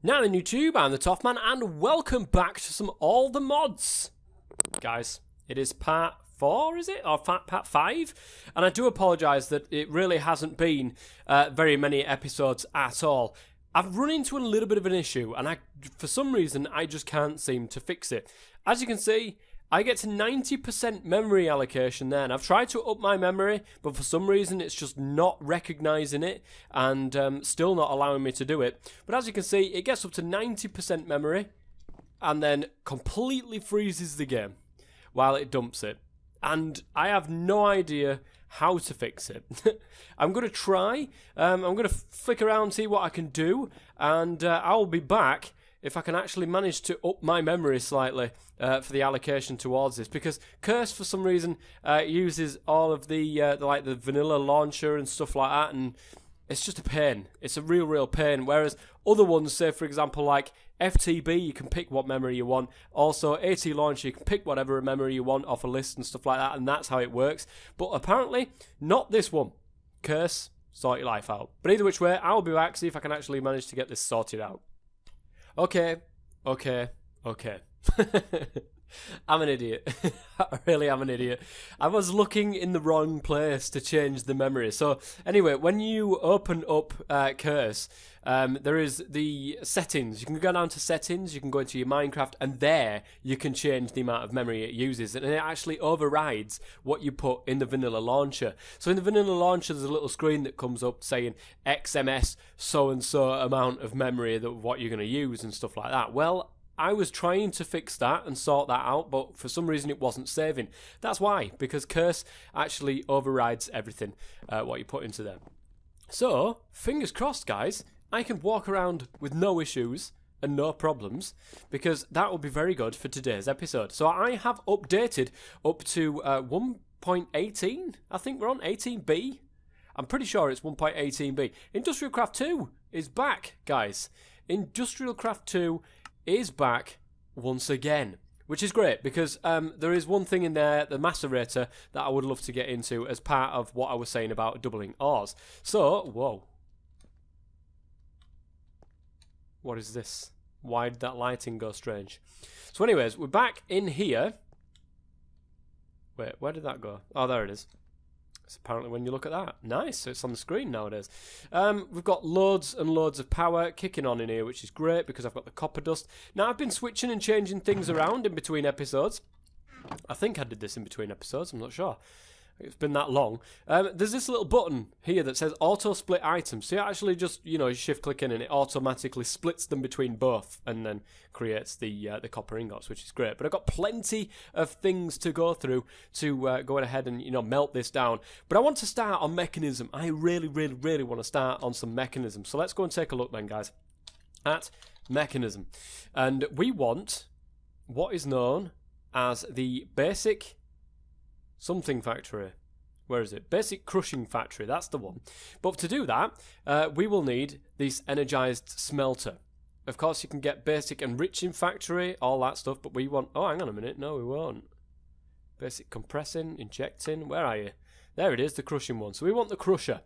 Now on YouTube, I'm the TOFF man, and welcome back to some All the Mods. Guys, it is part 4, is it? Or part 5? And I do apologise that it really hasn't been very many episodes at all. I've run into a little bit of an issue, and for some reason, I just can't seem to fix it. As you can see, I get to 90% memory allocation there, and I've tried to up my memory, but for some reason it's just not recognising it, and still not allowing me to do it. But as you can see, it gets up to 90% memory, and then completely freezes the game while it dumps it. And I have no idea how to fix it. I'm going to try, I'm going to flick around, see what I can do, and I'll be back if I can actually manage to up my memory slightly for the allocation towards this, because Curse for some reason uses all of the vanilla launcher and stuff like that, and it's just a pain. It's a real pain. Whereas other ones, say for example like FTB, you can pick what memory you want. Also AT launcher, you can pick whatever memory you want off a list and stuff like that, and that's how it works. But apparently not this one. Curse, sort your life out. But either which way, I'll be back, see if I can actually manage to get this sorted out. Okay. I'm an idiot. I really am an idiot. I was looking in the wrong place to change the memory. So anyway, when you open up Curse, there is the settings. You can go down to settings, you can go into your Minecraft, and there you can change the amount of memory it uses, and it actually overrides what you put in the vanilla launcher. So in the vanilla launcher, there's a little screen that comes up saying XMS so-and-so amount of memory that what you're going to use and stuff like that. Well, I was trying to fix that and sort that out, but for some reason it wasn't saving. That's why, because Curse actually overrides everything what you put into there. So, fingers crossed, guys, I can walk around with no issues and no problems, because that will be very good for today's episode. So I have updated up to 1.18, I think we're on, 18B. I'm pretty sure it's 1.18B. Industrial Craft 2 is back, guys. Industrial Craft 2 is back once again, which is great, because there is one thing in there, the macerator, that I would love to get into as part of what I was saying about doubling ores. So, whoa. What is this? Why did that lighting go strange? So anyways, we're back in here. Wait, where did that go? Oh, there it is. It's apparently when you look at that. Nice, so it's on the screen nowadays. We've got loads and loads of power kicking on in here, which is great because I've got the copper dust. Now, I've been switching and changing things around in between episodes. I think I did this in between episodes, I'm not sure. It's been that long. There's this little button here that says auto split items. So you actually just, you shift click in and it automatically splits them between both and then creates the copper ingots, which is great. But I've got plenty of things to go through to go ahead and, melt this down. But I want to start on Mekanism. I really want to start on some Mekanism. So let's go and take a look then, guys, at Mekanism. And we want what is known as the basic something factory. Where is it? Basic crushing factory, that's the one. But to do that, we will need this energized smelter. Of course, you can get basic enriching factory, all that stuff, but we want... Oh, hang on a minute. No, we won't. Basic compressing, injecting. Where are you? There it is, the crushing one. So we want the crusher.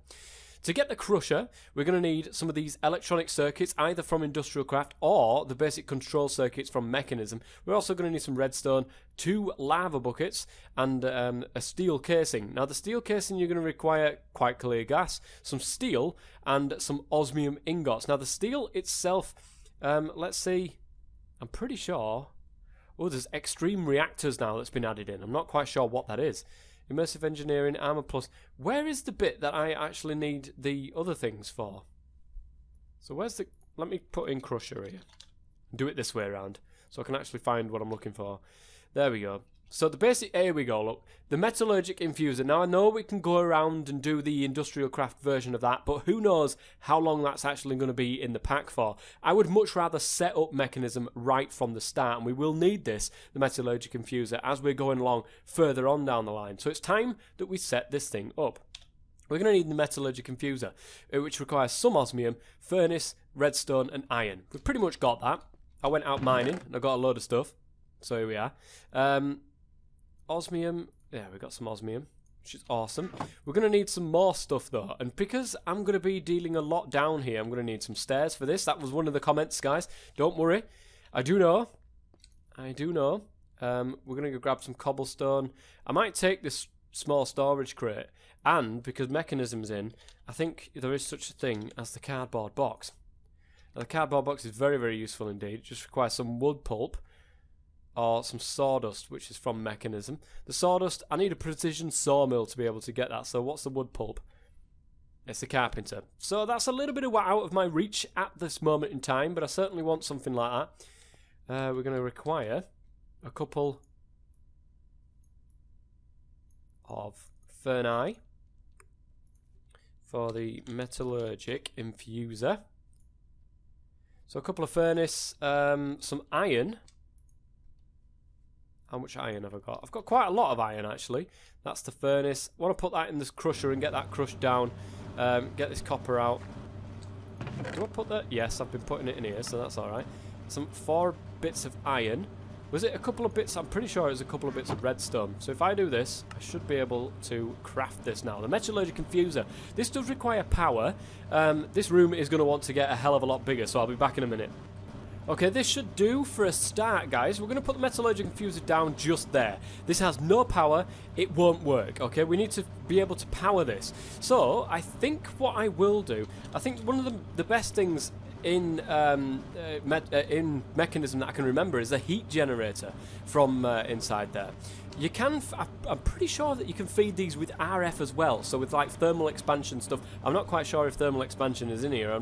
To get the crusher, we're going to need some of these electronic circuits, either from Industrial Craft or the basic control circuits from Mekanism. We're also going to need some redstone, 2 lava buckets, and a steel casing. Now, the steel casing, you're going to require quite clear gas, some steel, and some osmium ingots. Now, the steel itself, let's see, I'm pretty sure... Oh, there's extreme reactors now that's been added in. I'm not quite sure what that is. Immersive engineering, armor plus. Where is the bit that I actually need the other things for? So where's the... Let me put in crusher here. Do it this way around, so I can actually find what I'm looking for. There we go. So the basic... Here we go, look. The metallurgic infuser. Now I know we can go around and do the Industrial Craft version of that, but who knows how long that's actually going to be in the pack for. I would much rather set up Mekanism right from the start, and we will need this, the metallurgic infuser, as we're going along further on down the line. So it's time that we set this thing up. We're going to need the metallurgic infuser, which requires some osmium, furnace, redstone, and iron. We've pretty much got that. I went out mining, and I got a load of stuff. So here we are. Osmium, yeah, we got some osmium. which is awesome. We're going to need some more stuff though, and because I'm going to be dealing a lot down here, I'm going to need some stairs for this. That was one of the comments, guys. Don't worry. I do know. We're going to go grab some cobblestone. I might take this small storage crate, and because Mechanism's in, I think there is such a thing as the cardboard box. Now, the cardboard box is very, very useful indeed. It just requires some wood pulp or some sawdust, which is from Mekanism. The sawdust, I need a precision sawmill to be able to get that. So what's the wood pulp? It's the carpenter. So that's a little bit out of my reach at this moment in time, but I certainly want something like that. We're going to require a couple of ferni for the metallurgic infuser. So a couple of furnace, some iron. How much iron have I got? I've got quite a lot of iron actually. That's the furnace. I want to put that in this crusher and get that crushed down. Get this copper out. Do I put that? Yes, I've been putting it in here, so that's alright. Some 4 bits of iron. Was it a couple of bits? I'm pretty sure it was a couple of bits of redstone. So if I do this, I should be able to craft this now. The metallurgic infuser. This does require power. This room is going to want to get a hell of a lot bigger, so I'll be back in a minute. Okay, this should do for a start, guys. We're going to put the metallurgic infuser down just there. This has no power. It won't work, okay? We need to be able to power this. So, I think what I will do, I think one of the best things in Mekanism that I can remember is the heat generator from inside there. You can, I'm pretty sure that you can feed these with RF as well, so with like thermal expansion stuff. I'm not quite sure if thermal expansion is in here,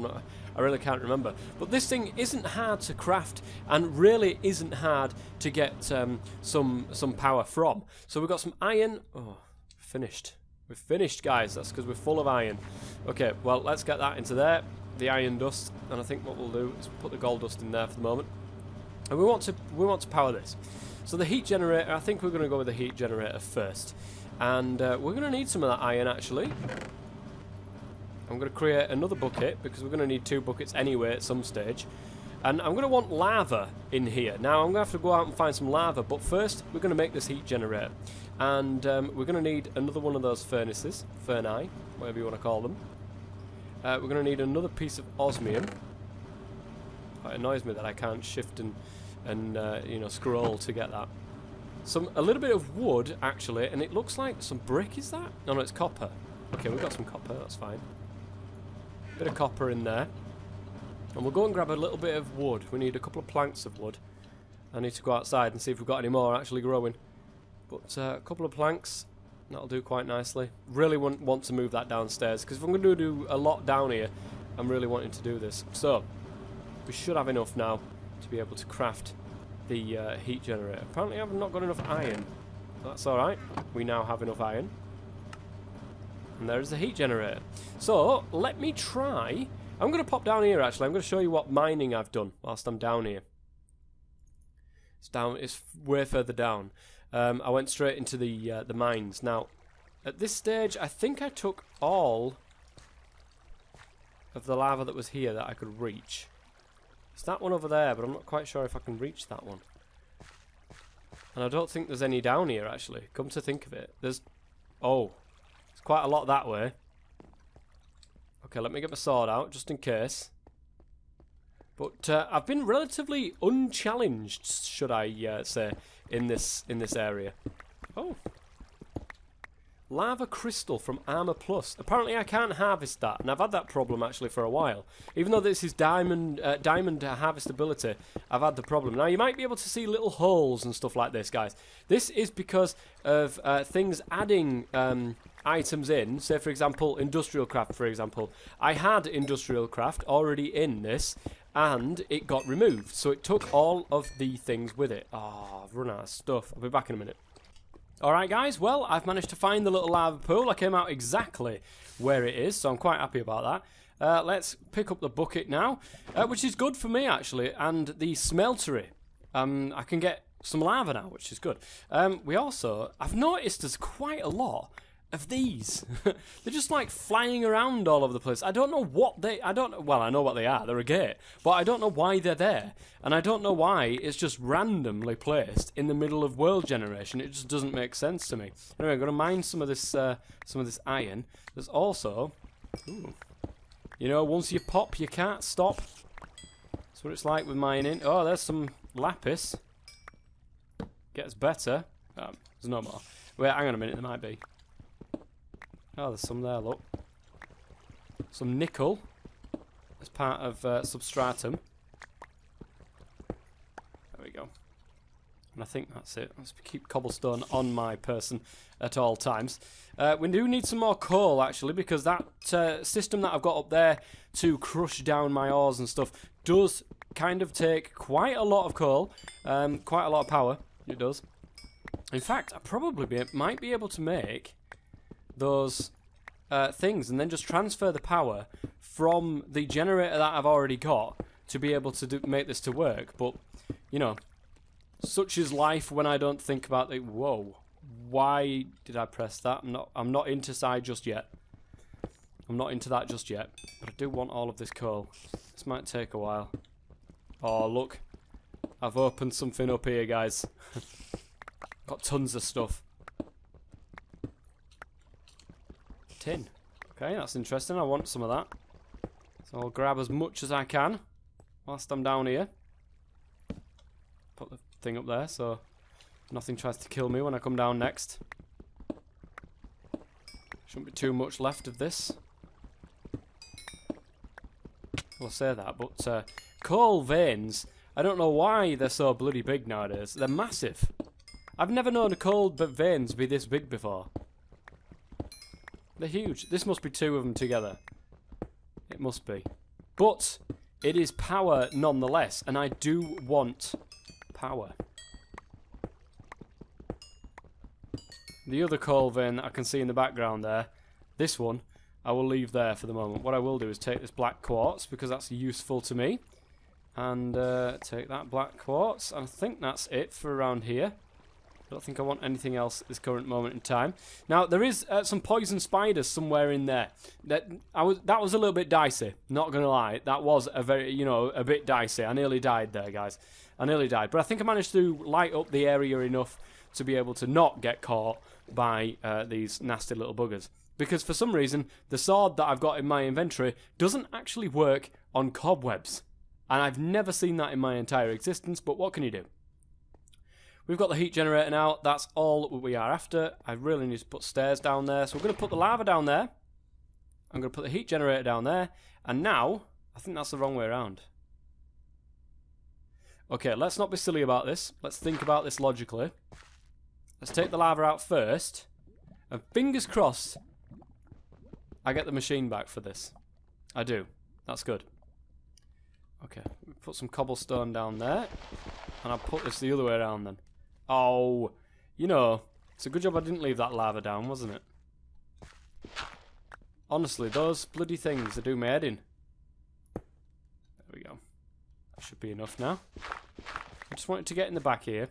I really can't remember. But this thing isn't hard to craft and really isn't hard to get some power from. So we've got some iron. Oh, finished. We're finished, guys. That's because we're full of iron. Okay, well, let's get that into there. The iron dust, and I think what we'll do is put the gold dust in there for the moment. And we want to power this. So the heat generator, I think we're going to go with the heat generator first. And we're going to need some of that iron actually. I'm going to create another bucket because we're going to need 2 buckets anyway at some stage. And I'm going to want lava in here. Now I'm going to have to go out and find some lava, but first we're going to make this heat generator. And we're going to need another one of those furnaces, ferni, whatever you want to call them. We're going to need another piece of osmium. It annoys me that I can't shift and you know, scroll to get that. A little bit of wood actually, and it looks like some brick. Is that? No, it's copper. Okay, we've got some copper. That's fine. Bit of copper in there, and we'll go and grab a little bit of wood. We need a couple of planks of wood. I need to go outside and see if we've got any more actually growing. But a couple of planks. That'll do quite nicely. Really want to move that downstairs, because if I'm going to do a lot down here, I'm really wanting to do this. So, we should have enough now to be able to craft the heat generator. Apparently I've not got enough iron. That's alright. We now have enough iron. And there's the heat generator. So, let me try. I'm going to pop down here actually. I'm going to show you what mining I've done whilst I'm down here. It's way further down. I went straight into the mines. Now, at this stage, I think I took all of the lava that was here that I could reach. It's that one over there, but I'm not quite sure if I can reach that one. And I don't think there's any down here, actually. Come to think of it. There's quite a lot that way. Okay, let me get my sword out, just in case. But I've been relatively unchallenged, should I say, in this area. Oh. Lava crystal from Armor Plus. Apparently I can't harvest that, and I've had that problem actually for a while. Even though this is diamond harvestability, I've had the problem. Now you might be able to see little holes and stuff like this, guys. This is because of things adding items in. Say for example, industrial craft, for example. I had industrial craft already in this, and it got removed. So it took all of the things with it. Oh, I've run out of stuff. I'll be back in a minute. Alright guys, well, I've managed to find the little lava pool. I came out exactly where it is, so I'm quite happy about that. Let's pick up the bucket now, which is good for me actually, and the smeltery. I can get some lava now, which is good. We also, I've noticed there's quite a lot of these. They're just like flying around all over the place. I don't know what they... Well, I know what they are. They're a gate. But I don't know why they're there. And I don't know why it's just randomly placed in the middle of world generation. It just doesn't make sense to me. Anyway, I'm going to mine some of this iron. There's also... Ooh, you know, once you pop, you can't stop. That's what it's like with mining. Oh, there's some lapis. Gets better. There's no more. Wait, hang on a minute. There might be. Oh, there's some there, look. Some nickel as part of substratum. There we go. And I think that's it. Let's keep cobblestone on my person at all times. We do need some more coal, actually, because that system that I've got up there to crush down my ores and stuff does kind of take quite a lot of coal, quite a lot of power. It does. In fact, I probably might be able to make those things and then just transfer the power from the generator that I've already got to be able to make this to work. But, you know, such is life when I don't think about the... Whoa. Why did I press that? I'm not into side just yet. I'm not into that just yet. But I do want all of this coal. This might take a while. Oh, look. I've opened something up here, guys. Got tons of stuff. Tin. Okay, that's interesting. I want some of that. So I'll grab as much as I can whilst I'm down here. Put the thing up there so nothing tries to kill me when I come down next. Shouldn't be too much left of this. I'll say that, but coal veins, I don't know why they're so bloody big nowadays. They're massive. I've never known a coal veins be this big before. They're huge. This must be two of them together. It must be. But it is power nonetheless, and I do want power. The other coal vein that I can see in the background there, this one, I will leave there for the moment. What I will do is take this black quartz, because that's useful to me. And take that black quartz. And I think that's it for around here. I don't think I want anything else at this current moment in time. Now, there is some poison spiders somewhere in there. That was a little bit dicey, not going to lie. That was a bit dicey. I nearly died there, guys. I nearly died. But I think I managed to light up the area enough to be able to not get caught by these nasty little buggers. Because for some reason, the sword that I've got in my inventory doesn't actually work on cobwebs. And I've never seen that in my entire existence, but what can you do? We've got the heat generator now. That's all we are after. I really need to put stairs down there. So we're going to put the lava down there. I'm going to put the heat generator down there. And now, I think that's the wrong way around. Okay, let's not be silly about this. Let's think about this logically. Let's take the lava out first. And fingers crossed, I get the machine back for this. I do. That's good. Okay, put some cobblestone down there. And I'll put this the other way around then. Oh, you know, it's a good job I didn't leave that lava down, wasn't it? Honestly, those bloody things, they do my head in. There we go. That should be enough now. I just wanted to get in the back here.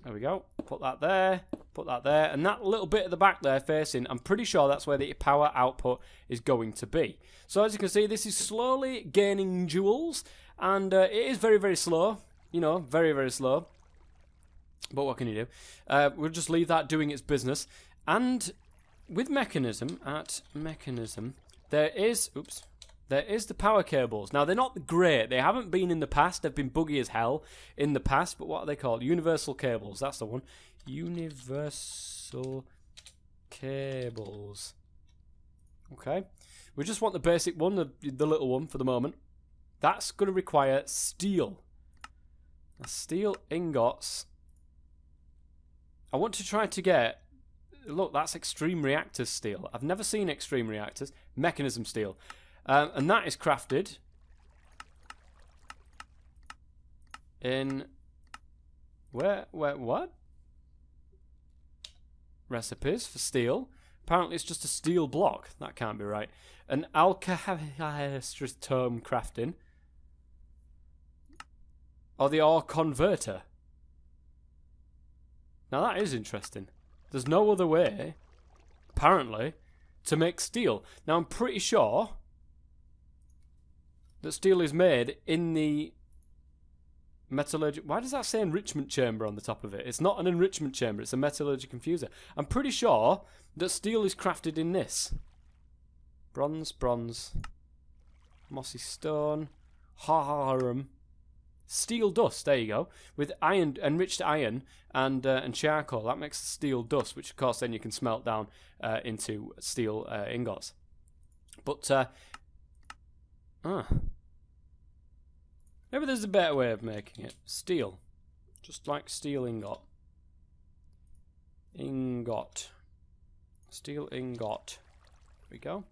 There we go. Put that there. Put that there. And that little bit at the back there facing, I'm pretty sure that's where the power output is going to be. So as you can see, this is slowly gaining joules. And it is very, very slow. You know, very, very slow. But what can you do? We'll just leave that doing its business. And with Mekanism, there is the power cables. Now, they're not great. They haven't been in the past. They've been buggy as hell in the past. But what are they called? Universal cables. That's the one. Universal cables. Okay. We just want the basic one, the little one for the moment. That's going to require steel. Now, steel ingots. I want to try to get... Look, that's extreme reactors steel. I've never seen extreme reactors. Mekanism steel. And that is crafted in... what? Recipes for steel. Apparently it's just a steel block. That can't be right. An allocation crafting. Or the ore converter. Now that is interesting. There's no other way apparently, to make steel. Now, I'm pretty sure that steel is made in the metallurgic... Why does that say enrichment chamber on the top of it? It's not an enrichment chamber, it's a metallurgic infuser. I'm pretty sure that steel is crafted in this. Bronze, bronze, mossy stone, harum, steel dust, there you go, with iron, enriched iron and charcoal. That makes steel dust, which of course then you can smelt down into steel ingots. But, maybe there's a better way of making it. Steel. Just like steel ingot. Ingot. Steel ingot. There we go.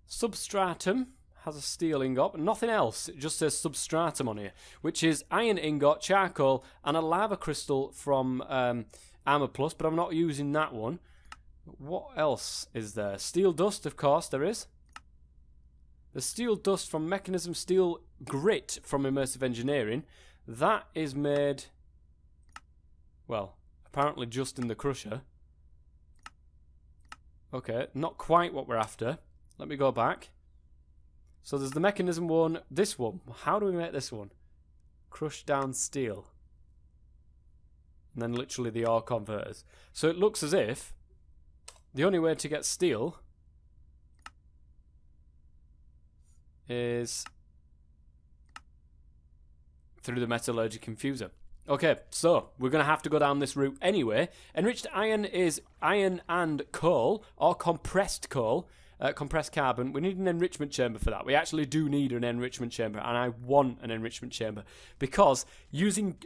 Substratum has a steel ingot, but nothing else. It just says substratum on here, which is iron ingot, charcoal, and a lava crystal from Armor Plus, but I'm not using that one. What else is there? Steel dust, of course, there is. The steel dust from Mekanism, steel grit from Immersive Engineering. That is made, well, apparently just in the crusher. Okay, not quite what we're after. Let me go back. So there's the Mekanism one, this one. How do we make this one? Crush down steel. And then literally the ore converters. So it looks as if the only way to get steel is through the metallurgic infuser. Okay, so we're going to have to go down this route anyway. Enriched iron is iron and coal, or compressed coal, compressed carbon. We need an enrichment chamber for that. We actually do need an enrichment chamber, and I want an enrichment chamber, because using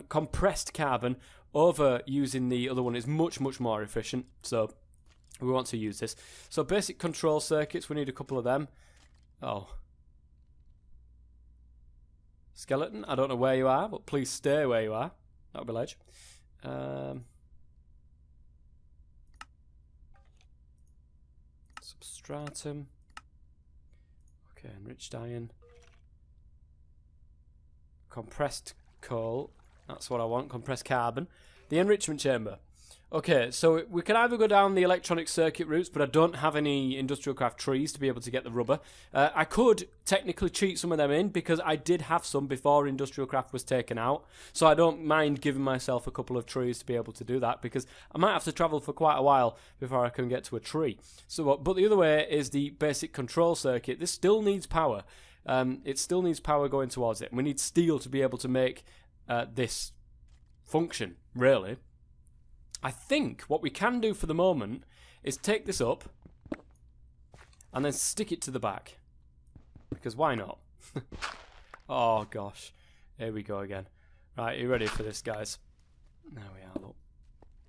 compressed carbon over using the other one is much, much more efficient, so we want to use this. So basic control circuits, we need a couple of them. Oh. Skeleton, I don't know where you are, but please stay where you are. That'll be ledge. Substratum. Okay, enriched iron. Compressed coal. That's what I want, compressed carbon. The enrichment chamber. Okay, so we can either go down the electronic circuit routes, but I don't have any industrial craft trees to be able to get the rubber. I could technically cheat some of them in, because I did have some before industrial craft was taken out. So I don't mind giving myself a couple of trees to be able to do that, because I might have to travel for quite a while before I can get to a tree. So, but the other way is the basic control circuit. This still needs power. It still needs power going towards it. We need steel to be able to make this function, really. I think what we can do for the moment is take this up and then stick it to the back. Because why not? Oh gosh. Here we go again. Right, are you ready for this, guys? There we are, look.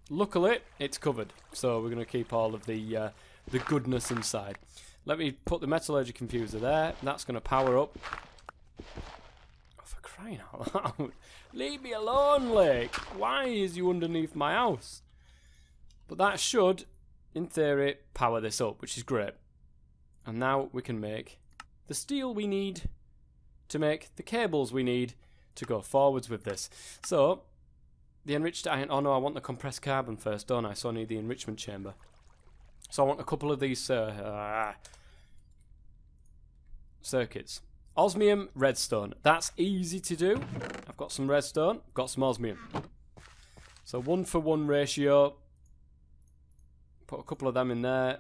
Luckily, it's covered. So we're going to keep all of the goodness inside. Let me put the metallurgic infuser there. That's going to power up. Oh, for crying out loud. Leave me alone, Lake. Why is you underneath my house? But that should, in theory, power this up, which is great. And now we can make the steel we need to make the cables we need to go forwards with this. So, the enriched iron... Oh no, I want the compressed carbon first, don't I? So I need the enrichment chamber. So I want a couple of these circuits. Osmium, redstone. That's easy to do. I've got some redstone, got some osmium. So 1-for-1 ratio. Put a couple of them in there,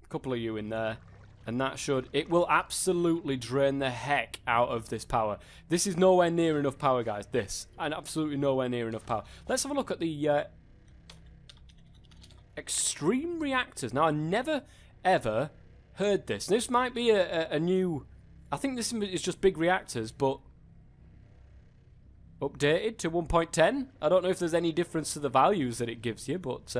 a couple of you in there, and that should... It will absolutely drain the heck out of this power. This is nowhere near enough power, guys. This. And absolutely nowhere near enough power. Let's have a look at the extreme reactors. Now, I never, ever heard this. This might be a new... I think this is just big reactors, but updated to 1.10. I don't know if there's any difference to the values that it gives you, but...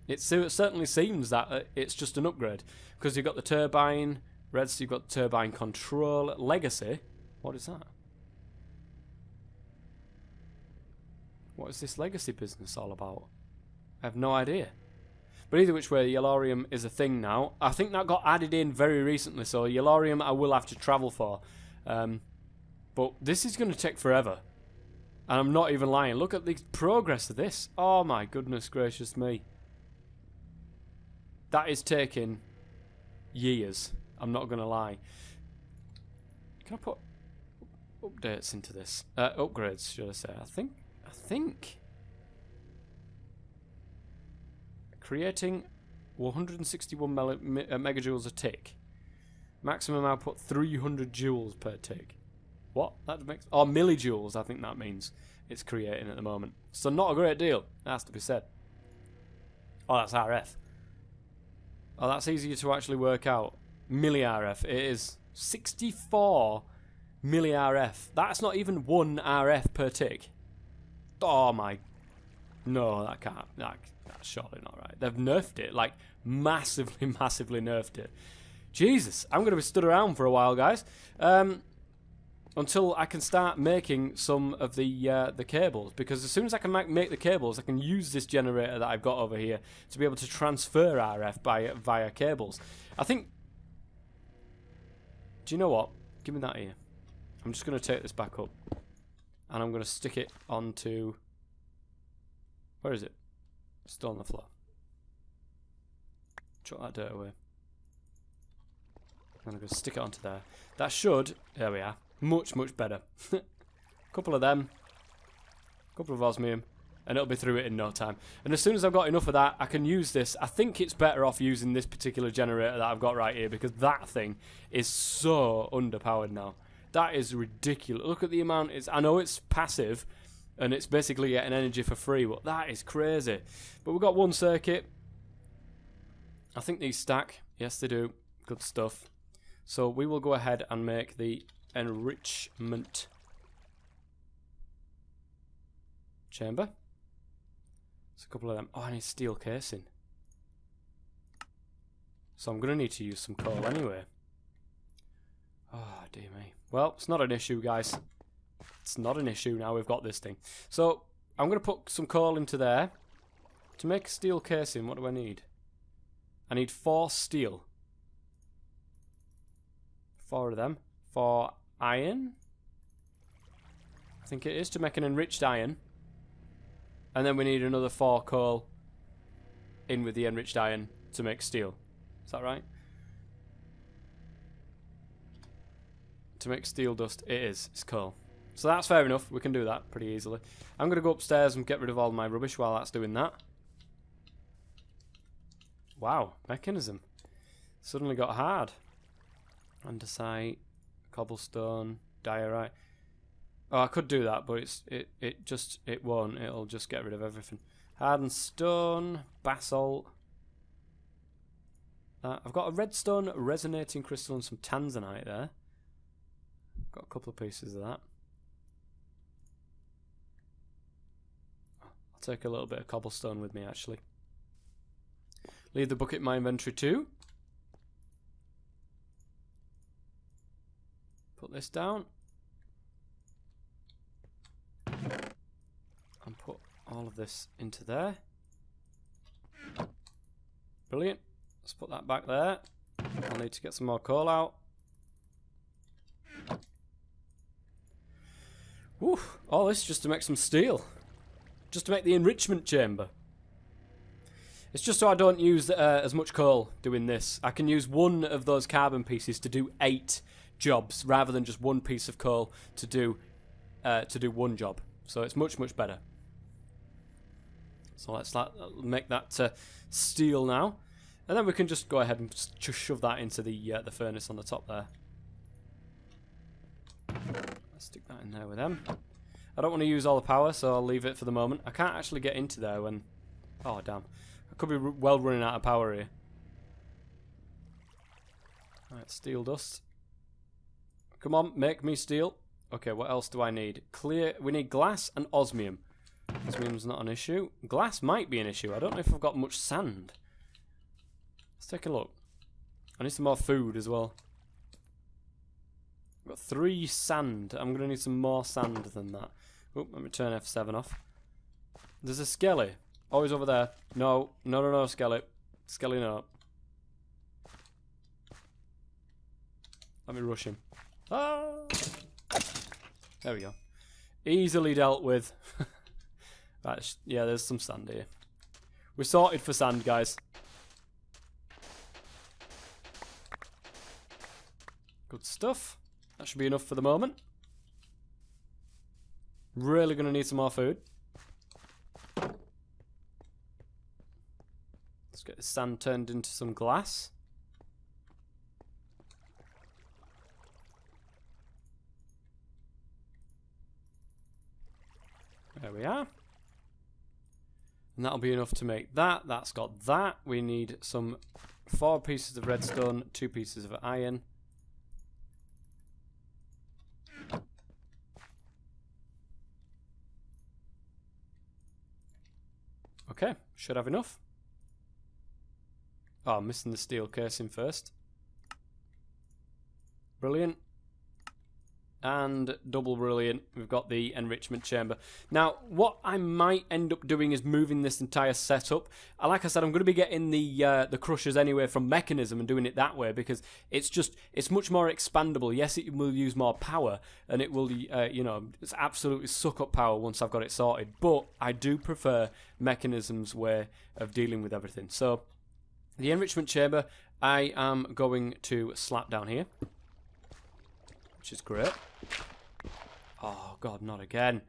It certainly seems that it's just an upgrade, because you've got the turbine, Reds, you've got turbine control, legacy. What is that? What is this legacy business all about? I have no idea. But either which way, Yellorium is a thing now. I think that got added in very recently, so Yellorium I will have to travel for. But this is going to take forever. And I'm not even lying. Look at the progress of this. Oh my goodness gracious me. That is taking years. I'm not going to lie. Can I put updates into this? Upgrades, should I say. I think creating 161 megajoules a tick. Maximum output 300 joules per tick. What? That makes... Oh, millijoules, I think that means it's creating at the moment. So not a great deal. That has to be said. Oh, that's RF. Oh, that's easier to actually work out. Milli RF. It is 64 milli RF. That's not even 1 RF per tick. Oh my... No, that can't... That's surely not right. They've nerfed it. Like, massively, massively nerfed it. Jesus, I'm going to be stood around for a while, guys. Until I can start making some of the cables. Because as soon as I can make the cables, I can use this generator that I've got over here to be able to transfer RF via cables. I think... Do you know what? Give me that here. I'm just going to take this back up. And I'm going to stick it onto... Where is it? Still on the floor. Chuck that dirt away. And I'm going to stick it onto there. That should... There we are. Much, much better. Couple of them. Couple of osmium. And it'll be through it in no time. And as soon as I've got enough of that, I can use this. I think it's better off using this particular generator that I've got right here. Because that thing is so underpowered now. That is ridiculous. Look at the amount. I know it's passive. And it's basically getting energy for free. But that is crazy. But we've got one circuit. I think these stack. Yes, they do. Good stuff. So we will go ahead and make the enrichment chamber. There's a couple of them. Oh, I need steel casing. So I'm going to need to use some coal anyway. Oh, dear me. Well, it's not an issue, guys. It's not an issue now we've got this thing. So I'm going to put some coal into there. To make steel casing, what do I need? I need 4 steel. 4 of them. 4 iron. I think it is to make an enriched iron. And then we need another 4 coal in with the enriched iron to make steel. Is that right? To make steel dust, it is. It's coal. So that's fair enough. We can do that pretty easily. I'm going to go upstairs and get rid of all my rubbish while that's doing that. Wow. Mechanism. Suddenly got hard. Andesite, cobblestone, diorite. Oh, I could do that, but it won't. It'll just get rid of everything. Hardened stone, basalt. I've got a redstone resonating crystal and some tanzanite there. Got a couple of pieces of that. I'll take a little bit of cobblestone with me, actually. Leave the bucket in my inventory too. Put this down. And put all of this into there. Brilliant. Let's put that back there. I'll need to get some more coal out. Whew. All this just to make some steel. Just to make the enrichment chamber. It's just so I don't use as much coal doing this. I can use one of those carbon pieces to do 8 jobs rather than just one piece of coal to do one job. So it's much, much better. So let's make that steel now. And then we can just go ahead and just shove that into the furnace on the top there. Let's stick that in there with them. I don't want to use all the power, so I'll leave it for the moment. I can't actually get into there when... Oh, damn. I could be well running out of power here. Alright, steel dust. Come on, make me steel. Okay, what else do I need? Clear. We need glass and osmium. Osmium's not an issue. Glass might be an issue. I don't know if I've got much sand. Let's take a look. I need some more food as well. I've got 3 sand. I'm going to need some more sand than that. Oh, let me turn F7 off. There's a skelly. Oh, he's over there. No, no, no, no, skelly. Skelly, no. Let me rush him. Ah! There we go. Easily dealt with. Right, yeah, there's some sand here. We're sorted for sand, guys. Good stuff. That should be enough for the moment. Really going to need some more food. Let's get the sand turned into some glass. There we are. And that'll be enough to make that. That's got that. We need some 4 pieces of redstone, 2 pieces of iron. Okay, should have enough. Oh, I'm missing the steel casing first. Brilliant. And double brilliant, we've got the enrichment chamber. Now, what I might end up doing is moving this entire setup. Like I said, I'm going to be getting the crushers anyway from Mekanism and doing it that way because it's much more expandable. Yes, it will use more power and it will, it's absolutely suck up power once I've got it sorted. But I do prefer Mekanism's way of dealing with everything. So, the enrichment chamber, I am going to slap down here. Which is great. Oh god, not again.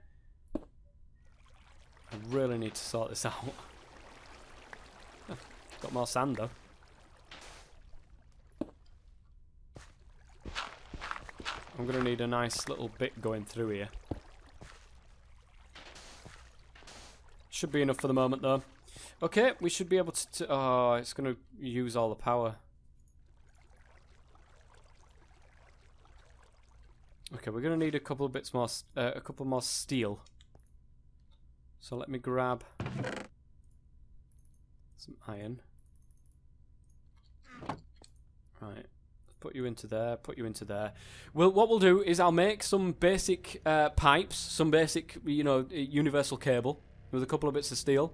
I really need to sort this out. Got more sand though. I'm going to need a nice little bit going through here. Should be enough for the moment though. Okay, we should be able to... Oh, it's going to use all the power. Okay, we're going to need a couple of bits more, a couple more steel. So let me grab some iron. Right, put you into there, put you into there. Well, what we'll do is I'll make some basic pipes, some basic, universal cable with a couple of bits of steel.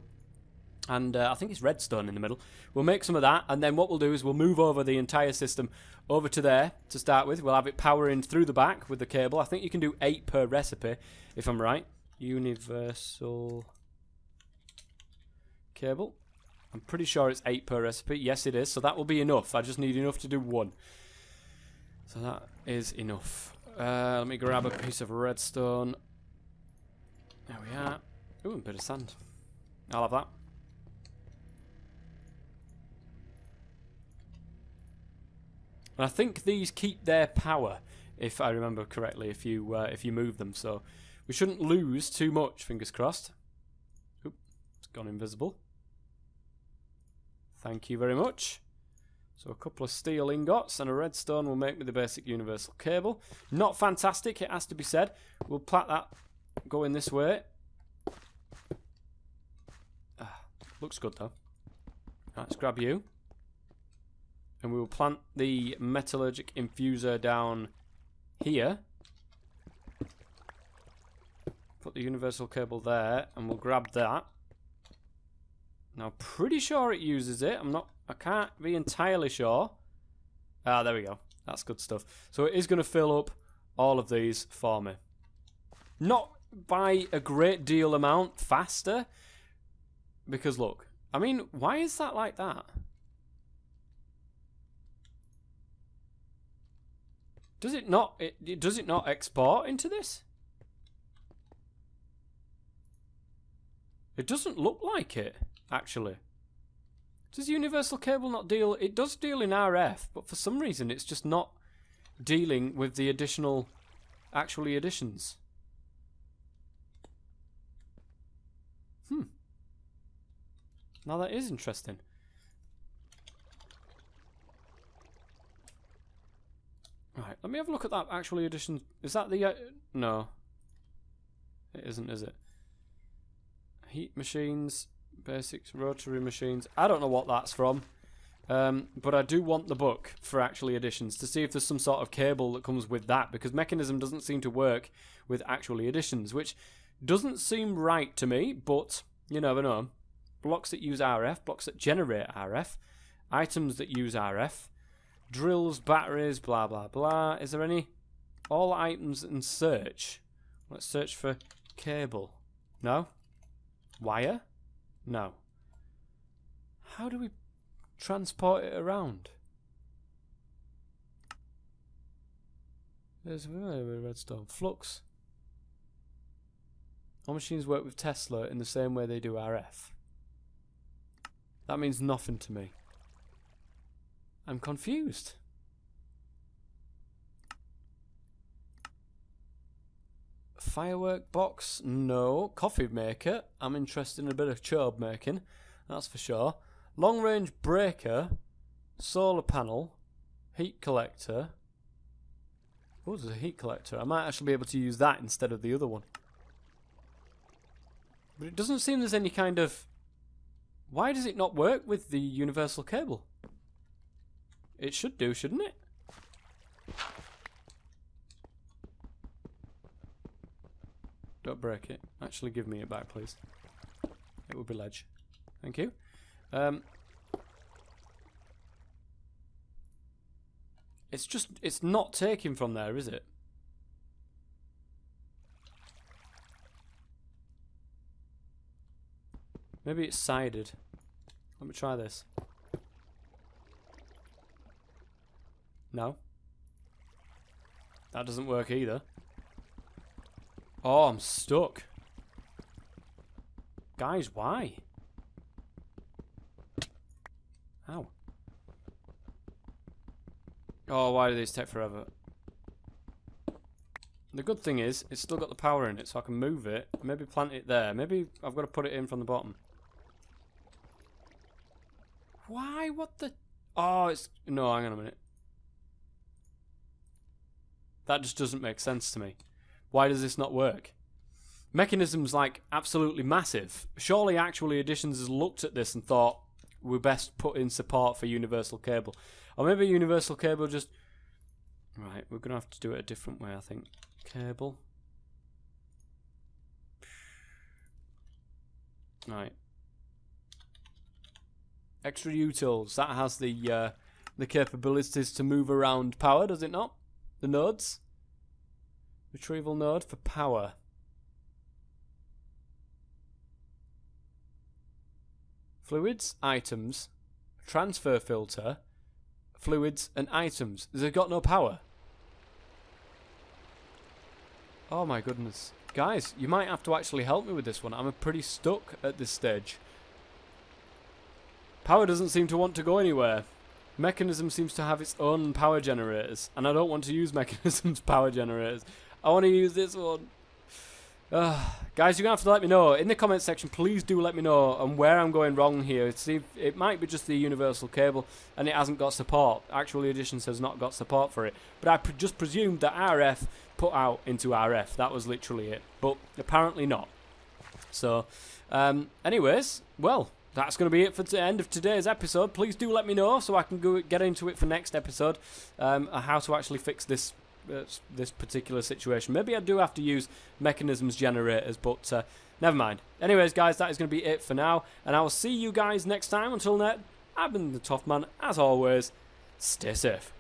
And I think it's redstone in the middle. We'll make some of that, and then what we'll do is we'll move over the entire system over to there to start with. We'll have it powering through the back with the cable. I think you can do 8 per recipe, if I'm right. Universal cable. I'm pretty sure it's 8 per recipe. Yes, it is. So that will be enough. I just need enough to do 1. So that is enough. Let me grab a piece of redstone. There we are. Ooh, a bit of sand. I'll have that. And I think these keep their power, if I remember correctly, if you move them. So we shouldn't lose too much, fingers crossed. Oop, it's gone invisible. Thank you very much. So a couple of steel ingots and a redstone will make me the basic universal cable. Not fantastic, it has to be said. We'll plat that going this way. Looks good though. Right, let's grab you. And we will plant the metallurgic infuser down here. Put the universal cable there, and we'll grab that. Now, pretty sure it uses it. I can't be entirely sure. Ah, there we go. That's good stuff. So it is going to fill up all of these for me. Not by a great deal amount faster. Because look, I mean, why is that like that? Does it not export into this? It doesn't look like it, actually. Does universal cable not deal? It does deal in RF, but for some reason it's just not dealing with the additional additions. Now that is interesting. Right, let me have a look at that actually addition. Is that the... no. It isn't, is it? Heat machines, basics, rotary machines. I don't know what that's from. But I do want the book for actually additions to see if there's some sort of cable that comes with that, because Mekanism doesn't seem to work with actually additions, which doesn't seem right to me, but you never know. Blocks that use RF, blocks that generate RF, items that use RF, drills, batteries, blah blah blah. Is there any? All items and search. Let's search for cable. No? Wire? No. How do we transport it around? There's redstone. Flux. All machines work with Tesla in the same way they do RF. That means nothing to me. I'm confused. Firework box? No. Coffee maker? I'm interested in a bit of chobe making. That's for sure. Long range breaker. Solar panel. Heat collector. Oh, there's a heat collector. I might actually be able to use that instead of the other one. But it doesn't seem there's any kind of... Why does it not work with the universal cable? It should do, shouldn't it? Don't break it. Actually give me it back, please. It would be ledge. Thank you. It's not taking from there, is it? Maybe it's sided. Let me try this. No. That doesn't work either. Oh, I'm stuck. Guys, why? Ow. Oh, why do these take forever? The good thing is, it's still got the power in it, so I can move it. Maybe plant it there. Maybe I've got to put it in from the bottom. Why? What the... Oh, it's... No, hang on a minute. That just doesn't make sense to me. Why does this not work? Mekanism's like absolutely massive. Surely Actually Additions has looked at this and thought we best put in support for universal cable. Or maybe universal cable just... Right, we're going to have to do it a different way, I think. Cable. Right. Extra utils. That has the capabilities to move around power, does it not? The nodes. Retrieval node for power. Fluids, items, transfer filter, fluids and items. Has it got no power? Oh my goodness. Guys, you might have to actually help me with this one. I'm pretty stuck at this stage. Power doesn't seem to want to go anywhere. Mekanism seems to have its own power generators, and I don't want to use Mekanism's power generators. I want to use this one. Guys, you're going to have to let me know. In the comment section, please do let me know on where I'm going wrong here. See, it might be just the universal cable, and it hasn't got support. Actually Additions has not got support for it. But I just presumed that RF put out into RF. That was literally it. But apparently not. So, anyways, well... That's going to be it for the end of today's episode. Please do let me know so I can go get into it for next episode. How to actually fix this particular situation. Maybe I do have to use Mekanism's generators, but never mind. Anyways, guys, that is going to be it for now. And I will see you guys next time. Until then, I've been the TOFF Man. As always, stay safe.